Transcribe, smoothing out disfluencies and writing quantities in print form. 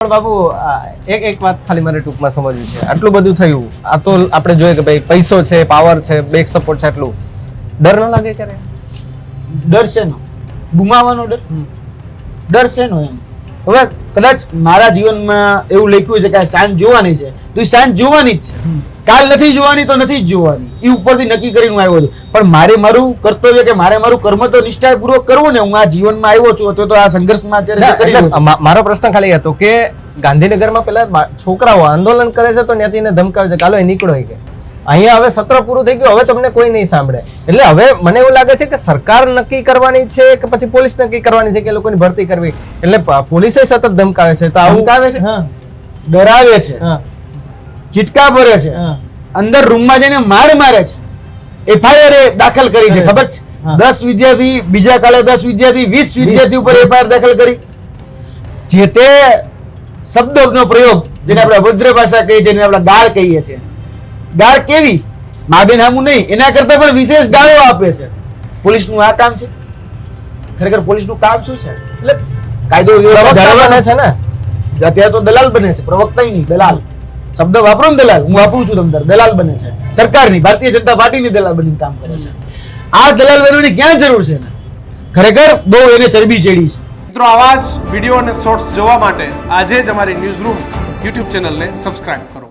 પણ બાબુ એક વાત ખાલી મારે ટૂંકમાં સમજવી છે. આટલું બધું થયું, આ તો આપણે જોઈએ કે ભાઈ પૈસો છે, પાવર છે, બેક સપોર્ટ છે, આટલું ડર ન લાગે ક્યારે? ડર છે નો ગુમાવવાનો ડર છે નો એમ. હવે કદાચ મારા જીવનમાં એવું લખ્યું છે કે સાંજ જોવાની છે, તો એ સાંજ જોવાની જ છે. કાલ નથી જોવાની તો નથી જ જોવાની, એ ઉપરથી નક્કી કરીને હું આવ્યો છું. પણ મારે મારું કર્તવ્ય કે મારે મારું કર્મ તો નિષ્ઠાપૂર્વક કરવું ને. હું આ જીવનમાં આવ્યો છું તો આ સંઘર્ષમાં અત્યારે જે કરી રહ્યો છું. મારો પ્રશ્ન ખાલી હતો કે ગાંધીનગરમાં પેલા છોકરાઓ આંદોલન કરે છે તો ત્યાંથી એને ધમકાવે છે, ચાલો નીકળો કે અહીંયા હવે સત્ર પૂરું થઈ ગયું, હવે તમને કોઈ નહીં સાંભળે. એટલે હવે મને એવું લાગે છે કે સરકાર નક્કી કરવાની છે કે પછી પોલીસ નક્કી કરવાની છે કે લોકોની ભરતી કરવી. એટલે પોલીસે સતત ધમકાવે છે, તો આવું ધમકાવે છે, ડરાવે છે, ચીટકા ભરે છે, અંદર રૂમમાં જઈને મારે છે, એફઆઈઆર દાખલ કરી છે. ખબર છે? 10 વિદ્યાર્થી, બીજા કાલે 10 વિદ્યાર્થી, 20 વિદ્યાર્થી ઉપર એફઆઈઆર દાખલ કરી. જે તે શબ્દનો પ્રયોગ જેને આપણે અભદ્ર ભાષા કહીએ છીએ, જેને આપણે ગાળ કહીએ છીએ, ગાળ કેવી મા બેન હામું નહીં, એના કરતા પણ વિશેષ ગાળો આપે છે. પોલીસનું આ કામ છે? ખરેખર પોલીસનું કામ શું છે? એટલે કાયદો જાળવવાનો છે ને. અત્યારે તો દલાલ બને છે, પ્રવક્તા નહીં, દલાલ શબ્દ વાપરો ને, દલાલ હું વાપરું છું તમને. દલાલ બને છે, સરકારની ભારતીય જનતા પાર્ટીની દલાલ બનીને કામ કરે છે. આ દલાલ બનવાની ક્યાં જરૂર છે? ખરેખર બહુ એને ચરબી ચડી છે. મિત્રો, આવા જ વિડીયો અને શોર્ટ્સ જોવા માટે આજે જ અમારી ન્યૂઝ રૂમ યુટ્યુબ ચેનલને સબસ્ક્રાઇબ કરો.